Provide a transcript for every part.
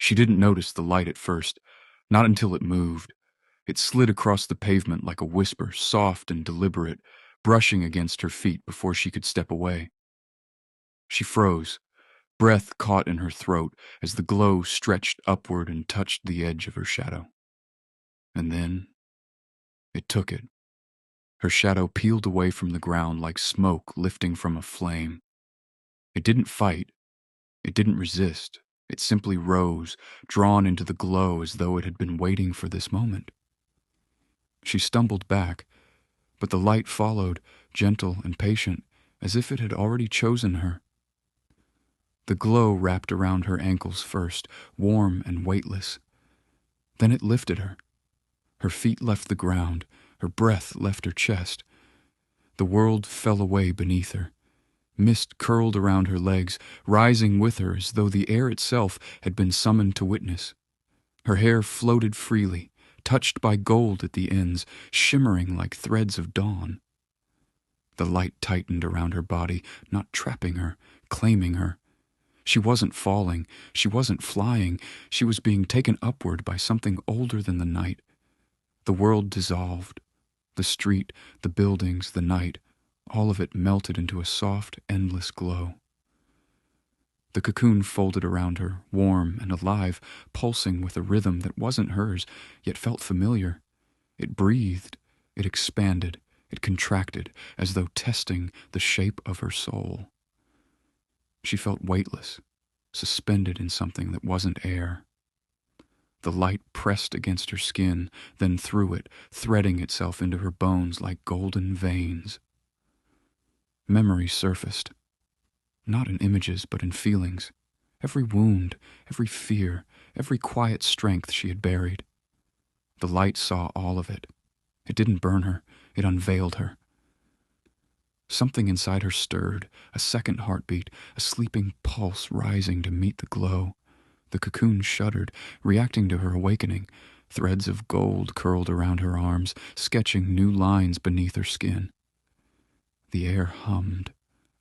She didn't notice the light at first, not until it moved. It slid across the pavement like a whisper, soft and deliberate, brushing against her feet before she could step away. She froze, breath caught in her throat as the glow stretched upward and touched the edge of her shadow. And then it took it. Her shadow peeled away from the ground like smoke lifting from a flame. It didn't fight. It didn't resist. It simply rose, drawn into the glow as though it had been waiting for this moment. She stumbled back, but the light followed, gentle and patient, as if it had already chosen her. The glow wrapped around her ankles first, warm and weightless. Then it lifted her. Her feet left the ground, her breath left her chest. The world fell away beneath her. Mist curled around her legs, rising with her as though the air itself had been summoned to witness. Her hair floated freely, touched by gold at the ends, shimmering like threads of dawn. The light tightened around her body, not trapping her, claiming her. She wasn't falling, she wasn't flying, she was being taken upward by something older than the night. The world dissolved. The street, the buildings, the night, all of it melted into a soft, endless glow. The cocoon folded around her, warm and alive, pulsing with a rhythm that wasn't hers, yet felt familiar. It breathed, it expanded, it contracted, as though testing the shape of her soul. She felt weightless, suspended in something that wasn't air. The light pressed against her skin, then through it, threading itself into her bones like golden veins. Memory surfaced, not in images but in feelings. Every wound, every fear, every quiet strength she had buried. The light saw all of it. It didn't burn her, it unveiled her. Something inside her stirred, a second heartbeat, a sleeping pulse rising to meet the glow. The cocoon shuddered, reacting to her awakening. Threads of gold curled around her arms, sketching new lines beneath her skin. The air hummed,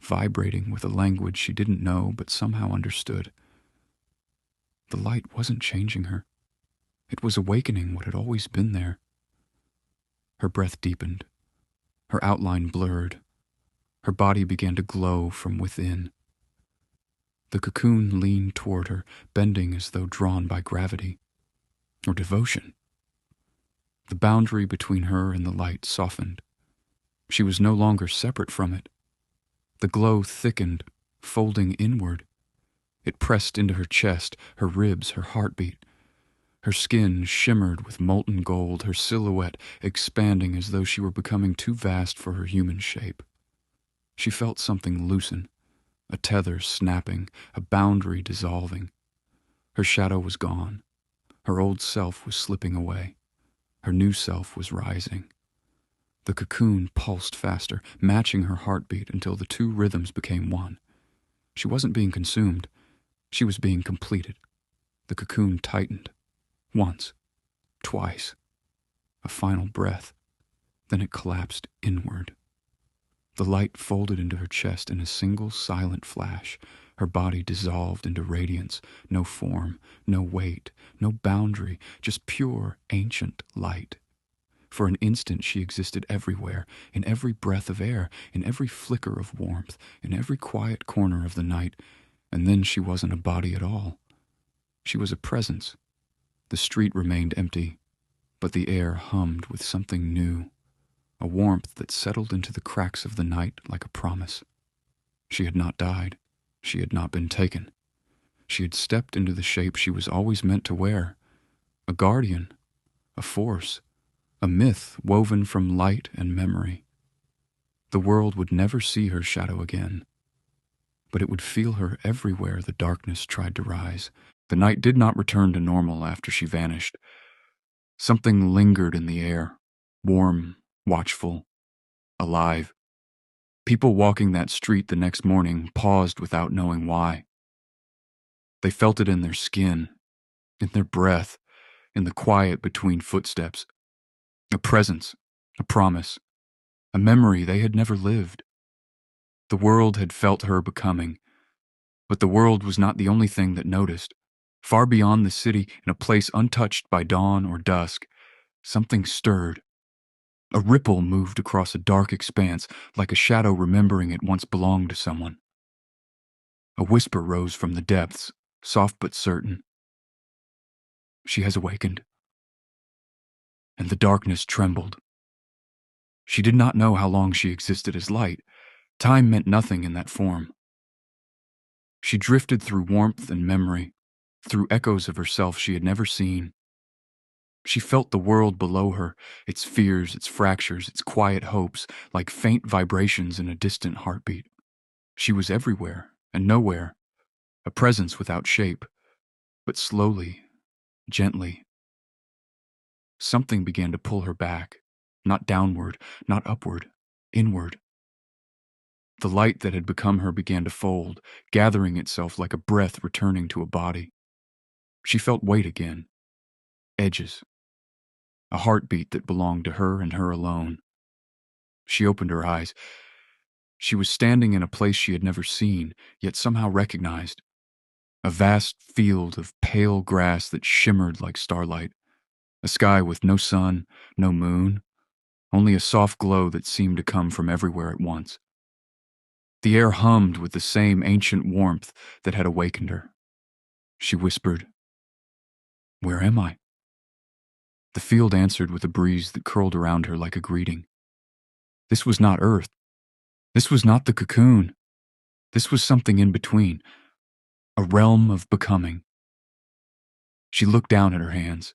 vibrating with a language she didn't know but somehow understood. The light wasn't changing her. It was awakening what had always been there. Her breath deepened. Her outline blurred. Her body began to glow from within. The cocoon leaned toward her, bending as though drawn by gravity. Or devotion. The boundary between her and the light softened. She was no longer separate from it. The glow thickened, folding inward. It pressed into her chest, her ribs, her heartbeat. Her skin shimmered with molten gold, her silhouette expanding as though she were becoming too vast for her human shape. She felt something loosen, a tether snapping, a boundary dissolving. Her shadow was gone. Her old self was slipping away. Her new self was rising. The cocoon pulsed faster, matching her heartbeat until the two rhythms became one. She wasn't being consumed. She was being completed. The cocoon tightened. Once. Twice. A final breath. Then it collapsed inward. The light folded into her chest in a single silent flash. Her body dissolved into radiance. No form, no weight, no boundary, just pure, ancient light. For an instant she existed everywhere, in every breath of air, in every flicker of warmth, in every quiet corner of the night, and then she wasn't a body at all. She was a presence. The street remained empty, but the air hummed with something new, a warmth that settled into the cracks of the night like a promise. She had not died. She had not been taken. She had stepped into the shape she was always meant to wear, a guardian, a force, a myth woven from light and memory. The world would never see her shadow again, but it would feel her everywhere the darkness tried to rise. The night did not return to normal after she vanished. Something lingered in the air, warm, watchful, alive. People walking that street the next morning paused without knowing why. They felt it in their skin, in their breath, in the quiet between footsteps. A presence, a promise, a memory they had never lived. The world had felt her becoming, but the world was not the only thing that noticed. Far beyond the city, in a place untouched by dawn or dusk, something stirred. A ripple moved across a dark expanse, like a shadow remembering it once belonged to someone. A whisper rose from the depths, soft but certain. She has awakened. And the darkness trembled. She did not know how long she existed as light. Time meant nothing in that form. She drifted through warmth and memory, through echoes of herself she had never seen. She felt the world below her, its fears, its fractures, its quiet hopes, like faint vibrations in a distant heartbeat. She was everywhere and nowhere, a presence without shape, but slowly, gently, something began to pull her back, not downward, not upward, inward. The light that had become her began to fold, gathering itself like a breath returning to a body. She felt weight again, edges, a heartbeat that belonged to her and her alone. She opened her eyes. She was standing in a place she had never seen, yet somehow recognized. A vast field of pale grass that shimmered like starlight. A sky with no sun, no moon, only a soft glow that seemed to come from everywhere at once. The air hummed with the same ancient warmth that had awakened her. She whispered, "Where am I?" The field answered with a breeze that curled around her like a greeting. This was not Earth. This was not the cocoon. This was something in between, a realm of becoming. She looked down at her hands.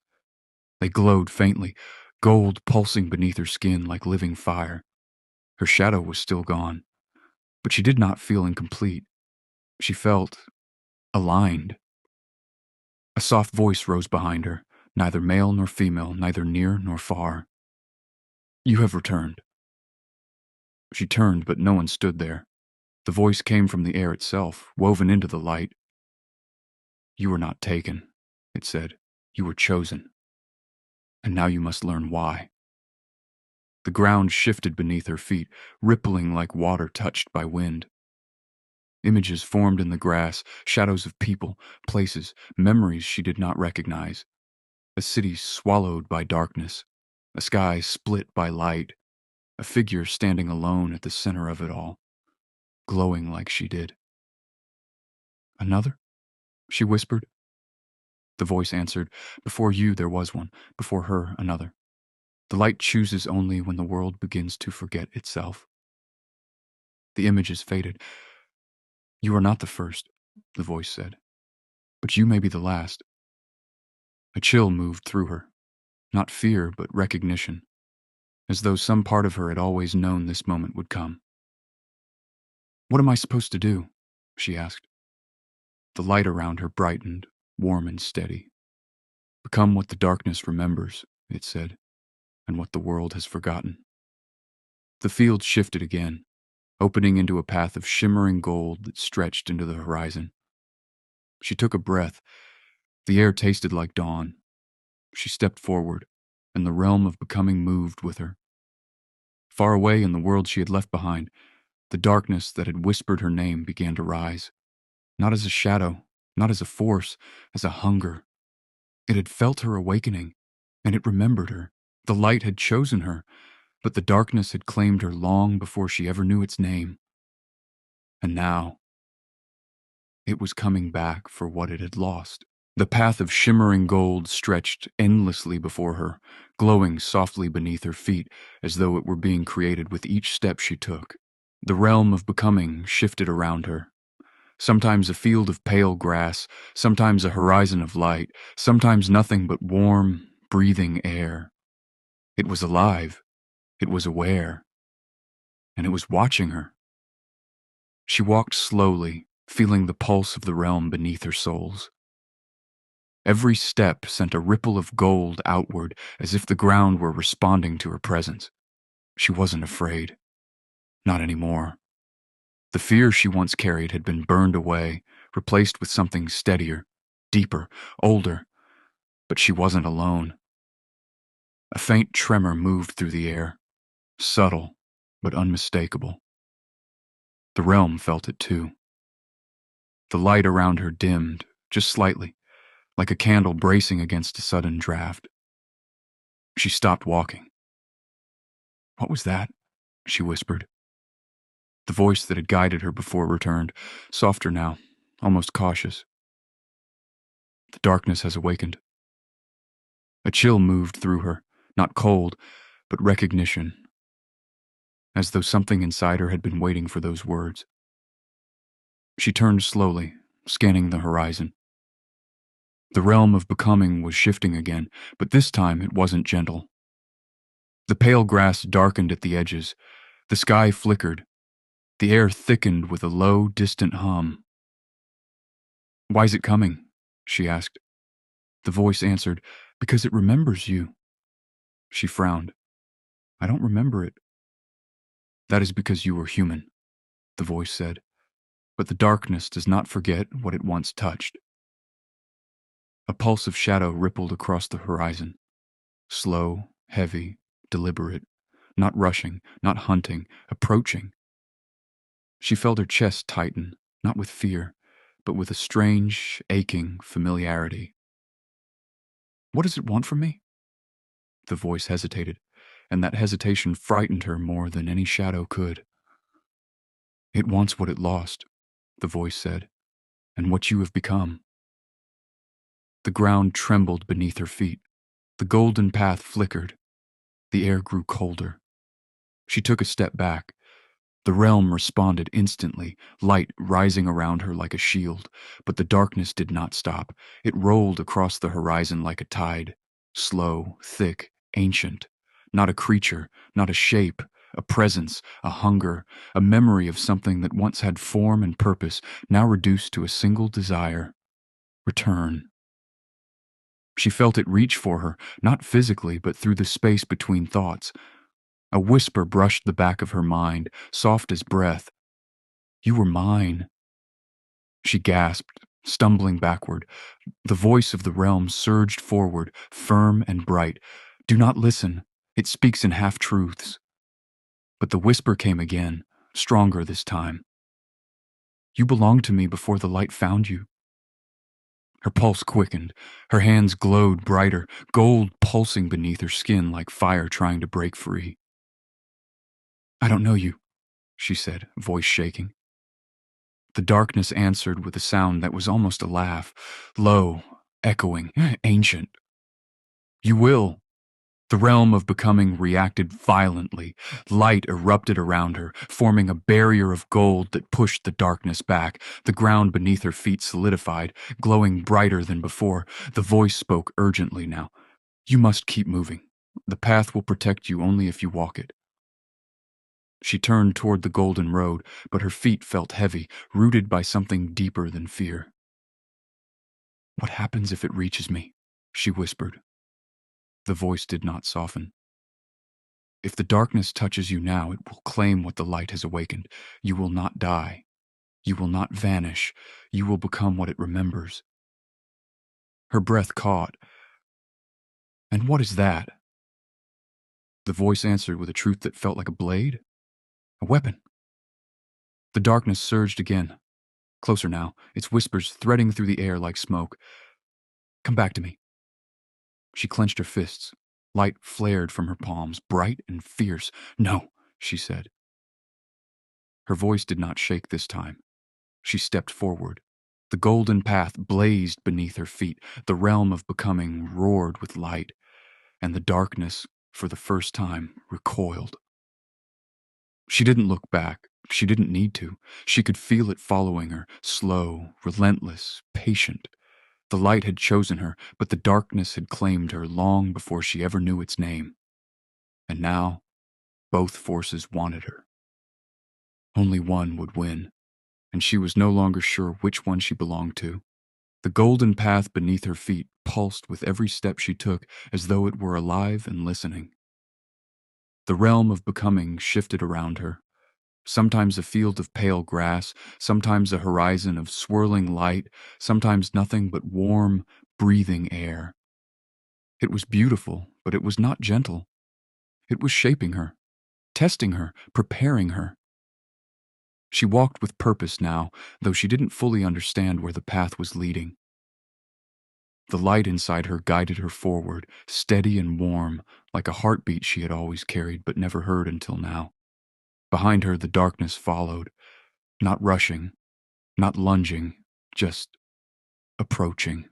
They glowed faintly, gold pulsing beneath her skin like living fire. Her shadow was still gone, but she did not feel incomplete. She felt aligned. A soft voice rose behind her, neither male nor female, neither near nor far. "You have returned." She turned, but no one stood there. The voice came from the air itself, woven into the light. "You were not taken," it said. "You were chosen. And now you must learn why." The ground shifted beneath her feet, rippling like water touched by wind. Images formed in the grass, shadows of people, places, memories she did not recognize. A city swallowed by darkness, a sky split by light, a figure standing alone at the center of it all, glowing like she did. "Another?" she whispered. The voice answered, "Before you there was one, before her another. The light chooses only when the world begins to forget itself." The images faded. "You are not the first," the voice said, "but you may be the last." A chill moved through her, not fear, but recognition, as though some part of her had always known this moment would come. "What am I supposed to do?" she asked. The light around her brightened, warm and steady. "Become what the darkness remembers," it said, "and what the world has forgotten." The field shifted again, opening into a path of shimmering gold that stretched into the horizon. She took a breath. The air tasted like dawn. She stepped forward, and the realm of becoming moved with her. Far away in the world she had left behind, the darkness that had whispered her name began to rise. Not as a shadow, not as a force, as a hunger. It had felt her awakening, and it remembered her. The light had chosen her, but the darkness had claimed her long before she ever knew its name. And now, it was coming back for what it had lost. The path of shimmering gold stretched endlessly before her, glowing softly beneath her feet as though it were being created with each step she took. The realm of becoming shifted around her. Sometimes a field of pale grass, sometimes a horizon of light, sometimes nothing but warm, breathing air. It was alive, it was aware, and it was watching her. She walked slowly, feeling the pulse of the realm beneath her soles. Every step sent a ripple of gold outward, as if the ground were responding to her presence. She wasn't afraid. Not anymore. The fear she once carried had been burned away, replaced with something steadier, deeper, older. But she wasn't alone. A faint tremor moved through the air, subtle but unmistakable. The realm felt it too. The light around her dimmed, just slightly, like a candle bracing against a sudden draft. She stopped walking. "What was that?" she whispered. The voice that had guided her before returned, softer now, almost cautious. "The darkness has awakened." A chill moved through her, not cold, but recognition, as though something inside her had been waiting for those words. She turned slowly, scanning the horizon. The realm of becoming was shifting again, but this time it wasn't gentle. The pale grass darkened at the edges. The sky flickered. The air thickened with a low, distant hum. "Why's it coming?" she asked. The voice answered, "Because it remembers you." She frowned. "I don't remember it." "That is because you were human," the voice said. "But the darkness does not forget what it once touched." A pulse of shadow rippled across the horizon. Slow, heavy, deliberate. Not rushing, not hunting, approaching. She felt her chest tighten, not with fear, but with a strange, aching familiarity. "What does it want from me?" The voice hesitated, and that hesitation frightened her more than any shadow could. "It wants what it lost," the voice said, "and what you have become." The ground trembled beneath her feet. The golden path flickered. The air grew colder. She took a step back. The realm responded instantly, light rising around her like a shield, but the darkness did not stop. It rolled across the horizon like a tide, slow, thick, ancient. Not a creature, not a shape, a presence, a hunger, a memory of something that once had form and purpose, now reduced to a single desire: return. She felt it reach for her, not physically, but through the space between thoughts. A whisper brushed the back of her mind, soft as breath. "You were mine." She gasped, stumbling backward. The voice of the realm surged forward, firm and bright. "Do not listen. It speaks in half-truths." But the whisper came again, stronger this time. "You belonged to me before the light found you." Her pulse quickened. Her hands glowed brighter, gold pulsing beneath her skin like fire trying to break free. "I don't know you," she said, voice shaking. The darkness answered with a sound that was almost a laugh, low, echoing, ancient. "You will." The realm of becoming reacted violently. Light erupted around her, forming a barrier of gold that pushed the darkness back. The ground beneath her feet solidified, glowing brighter than before. The voice spoke urgently now. "You must keep moving. The path will protect you only if you walk it." She turned toward the golden road, but her feet felt heavy, rooted by something deeper than fear. "What happens if it reaches me?" she whispered. The voice did not soften. "If the darkness touches you now, it will claim what the light has awakened. You will not die. You will not vanish. You will become what it remembers." Her breath caught. "And what is that?" The voice answered with a truth that felt like a blade. "A weapon." The darkness surged again. Closer now, its whispers threading through the air like smoke. "Come back to me." She clenched her fists. Light flared from her palms, bright and fierce. "No," she said. Her voice did not shake this time. She stepped forward. The golden path blazed beneath her feet. The realm of becoming roared with light, and the darkness, for the first time, recoiled. She didn't look back. She didn't need to. She could feel it following her, slow, relentless, patient. The light had chosen her, but the darkness had claimed her long before she ever knew its name. And now, both forces wanted her. Only one would win, and she was no longer sure which one she belonged to. The golden path beneath her feet pulsed with every step she took, as though it were alive and listening. The realm of becoming shifted around her. Sometimes a field of pale grass, sometimes a horizon of swirling light, sometimes nothing but warm, breathing air. It was beautiful, but it was not gentle. It was shaping her, testing her, preparing her. She walked with purpose now, though she didn't fully understand where the path was leading. The light inside her guided her forward, steady and warm, like a heartbeat she had always carried but never heard until now. Behind her, the darkness followed, not rushing, not lunging, just approaching.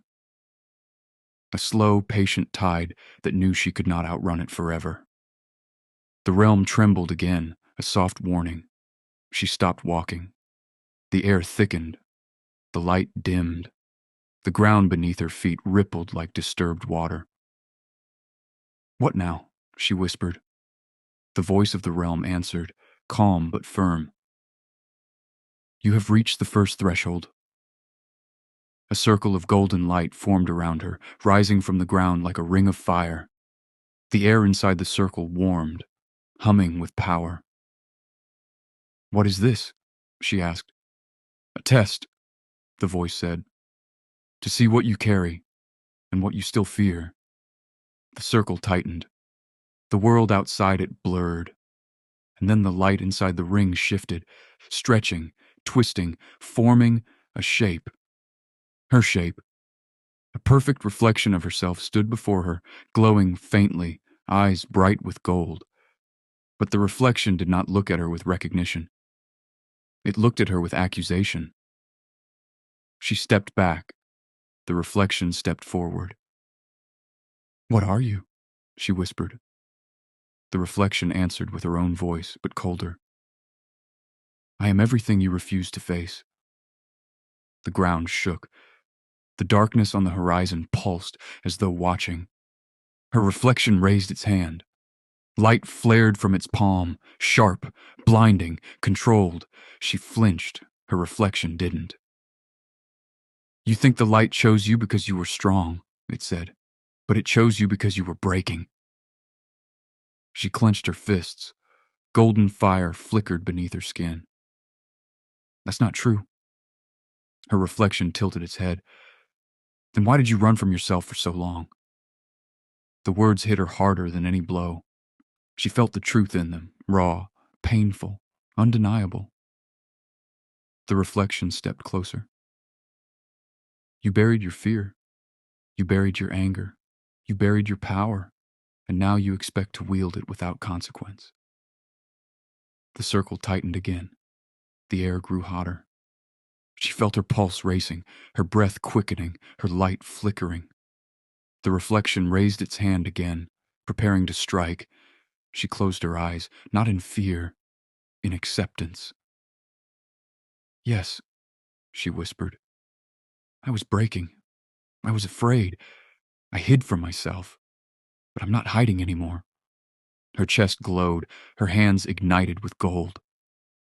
A slow, patient tide that knew she could not outrun it forever. The realm trembled again, a soft warning. She stopped walking. The air thickened. The light dimmed. The ground beneath her feet rippled like disturbed water. "What now?" she whispered. The voice of the realm answered, calm but firm. "You have reached the first threshold." A circle of golden light formed around her, rising from the ground like a ring of fire. The air inside the circle warmed, humming with power. "What is this?" she asked. "A test," the voice said, "to see what you carry and what you still fear." The circle tightened. The world outside it blurred. And then the light inside the ring shifted, stretching, twisting, forming a shape. Her shape. A perfect reflection of herself stood before her, glowing faintly, eyes bright with gold. But the reflection did not look at her with recognition. It looked at her with accusation. She stepped back. The reflection stepped forward. "What are you?" she whispered. The reflection answered with her own voice, but colder. "I am everything you refuse to face." The ground shook. The darkness on the horizon pulsed as though watching. Her reflection raised its hand. Light flared from its palm, sharp, blinding, controlled. She flinched. Her reflection didn't. "You think the light chose you because you were strong," it said, "but it chose you because you were breaking." She clenched her fists. Golden fire flickered beneath her skin. "That's not true." Her reflection tilted its head. "Then why did you run from yourself for so long?" The words hit her harder than any blow. She felt the truth in them, raw, painful, undeniable. The reflection stepped closer. "You buried your fear. You buried your anger. You buried your power. And now you expect to wield it without consequence." The circle tightened again. The air grew hotter. She felt her pulse racing, her breath quickening, her light flickering. The reflection raised its hand again, preparing to strike. She closed her eyes, not in fear, in acceptance. "Yes," she whispered. "I was breaking. I was afraid. I hid from myself. But I'm not hiding anymore." Her chest glowed, her hands ignited with gold.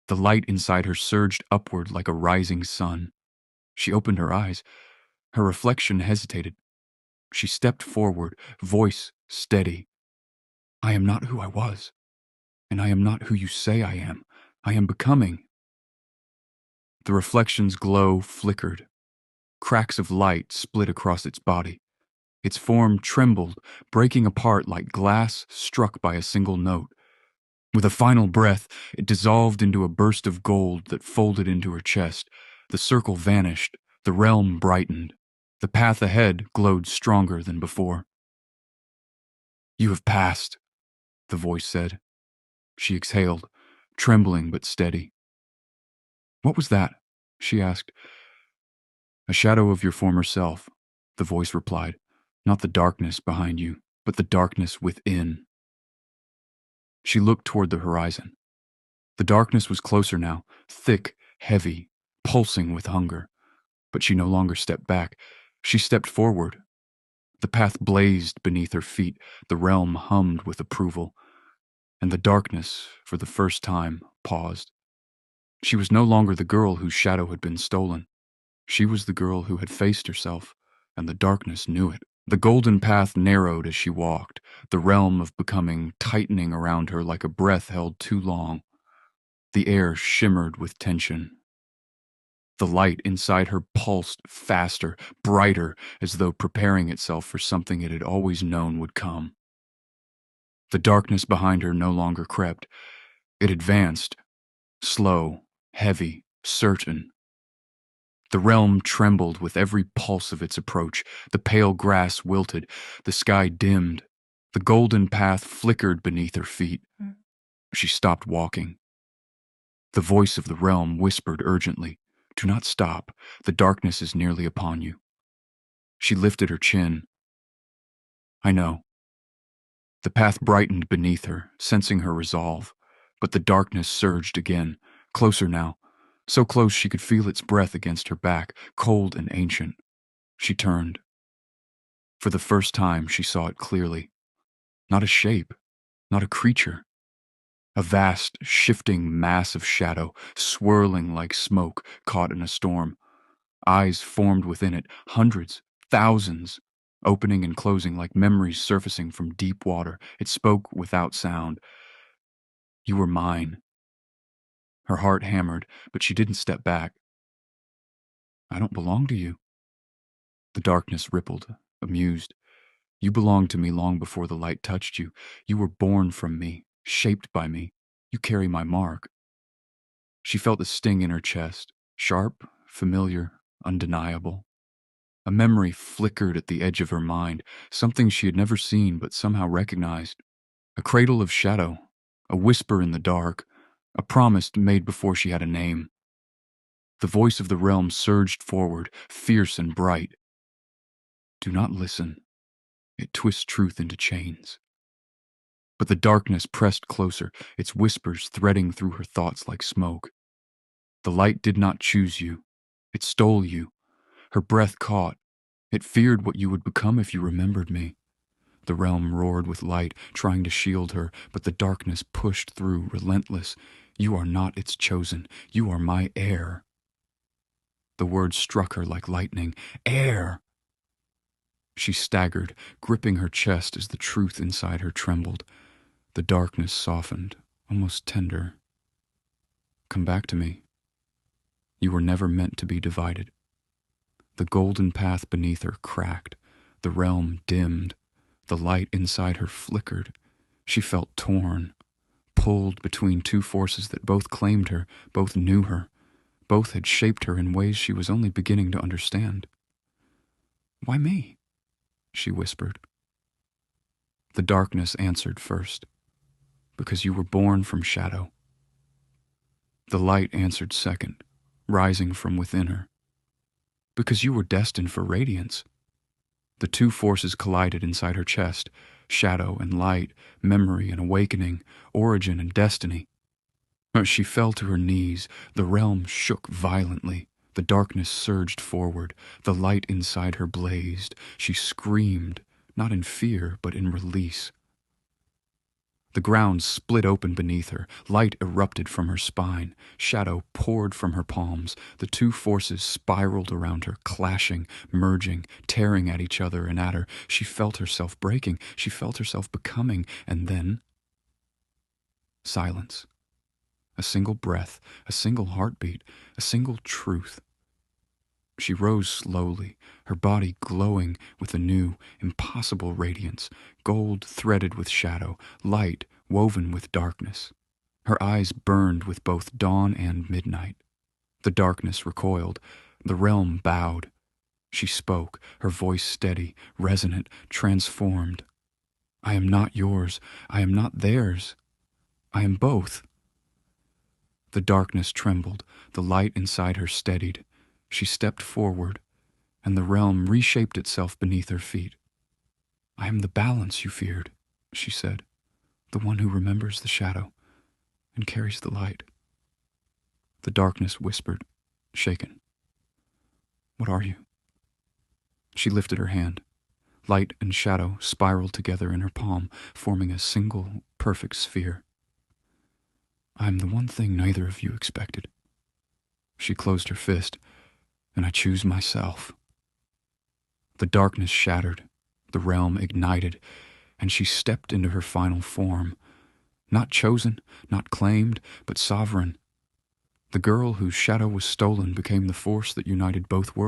The light inside her surged upward like a rising sun. She opened her eyes. Her reflection hesitated. She stepped forward, voice steady. "I am not who I was, and I am not who you say I am. I am becoming." The reflection's glow flickered. Cracks of light split across its body. Its form trembled, breaking apart like glass struck by a single note. With a final breath, it dissolved into a burst of gold that folded into her chest. The circle vanished. The realm brightened. The path ahead glowed stronger than before. "You have passed," the voice said. She exhaled, trembling but steady. "What was that?" she asked. "A shadow of your former self," the voice replied. "Not the darkness behind you, but the darkness within." She looked toward the horizon. The darkness was closer now, thick, heavy, pulsing with hunger. But she no longer stepped back. She stepped forward. The path blazed beneath her feet. The realm hummed with approval. And the darkness, for the first time, paused. She was no longer the girl whose shadow had been stolen. She was the girl who had faced herself, and the darkness knew it. The golden path narrowed as she walked, the realm of becoming tightening around her like a breath held too long. The air shimmered with tension. The light inside her pulsed faster, brighter, as though preparing itself for something it had always known would come. The darkness behind her no longer crept. It advanced, slow, heavy, certain. The realm trembled with every pulse of its approach. The pale grass wilted. The sky dimmed. The golden path flickered beneath her feet. She stopped walking. The voice of the realm whispered urgently, "Do not stop. The darkness is nearly upon you." She lifted her chin. "I know." The path brightened beneath her, sensing her resolve. But the darkness surged again, closer now, so close she could feel its breath against her back, cold and ancient. She turned. For the first time, she saw it clearly. Not a shape, not a creature. A vast, shifting mass of shadow, swirling like smoke caught in a storm. Eyes formed within it, hundreds, thousands, opening and closing like memories surfacing from deep water. It spoke without sound. "You were mine." Her heart hammered, but she didn't step back. "I don't belong to you." The darkness rippled, amused. "You belonged to me long before the light touched you. You were born from me, shaped by me. You carry my mark." She felt a sting in her chest, sharp, familiar, undeniable. A memory flickered at the edge of her mind, something she had never seen but somehow recognized. A cradle of shadow, a whisper in the dark, a promise made before she had a name. The voice of the realm surged forward, fierce and bright. "Do not listen. It twists truth into chains." But the darkness pressed closer, its whispers threading through her thoughts like smoke. "The light did not choose you. It stole you." Her breath caught. "It feared what you would become if you remembered me." The realm roared with light, trying to shield her, but the darkness pushed through, relentless. "You are not its chosen. You are my heir." The words struck her like lightning. "Heir!" She staggered, gripping her chest as the truth inside her trembled. The darkness softened, almost tender. "Come back to me. You were never meant to be divided." The golden path beneath her cracked. The realm dimmed. The light inside her flickered. She felt torn, pulled between two forces that both claimed her, both knew her, both had shaped her in ways she was only beginning to understand. "Why me?" she whispered. The darkness answered first. "Because you were born from shadow." The light answered second, rising from within her. "Because you were destined for radiance." The two forces collided inside her chest, shadow and light, memory and awakening, origin and destiny. She fell to her knees. The realm shook violently. The darkness surged forward. The light inside her blazed. She screamed, not in fear, but in release. The ground split open beneath her. Light erupted from her spine. Shadow poured from her palms. The two forces spiraled around her, clashing, merging, tearing at each other and at her. She felt herself breaking. She felt herself becoming. And then silence. A single breath, a single heartbeat, a single truth. She rose slowly, her body glowing with a new, impossible radiance, gold threaded with shadow, light woven with darkness. Her eyes burned with both dawn and midnight. The darkness recoiled. The realm bowed. She spoke, her voice steady, resonant, transformed. "I am not yours. I am not theirs. I am both." The darkness trembled. The light inside her steadied. She stepped forward, and the realm reshaped itself beneath her feet. "I am the balance you feared," she said, "the one who remembers the shadow and carries the light." The darkness whispered, shaken, "What are you?" She lifted her hand. Light and shadow spiraled together in her palm, forming a single, perfect sphere. "I am the one thing neither of you expected." She closed her fist. "And I choose myself." The darkness shattered, the realm ignited, and she stepped into her final form. Not chosen, not claimed, but sovereign. The girl whose shadow was stolen became the force that united both worlds.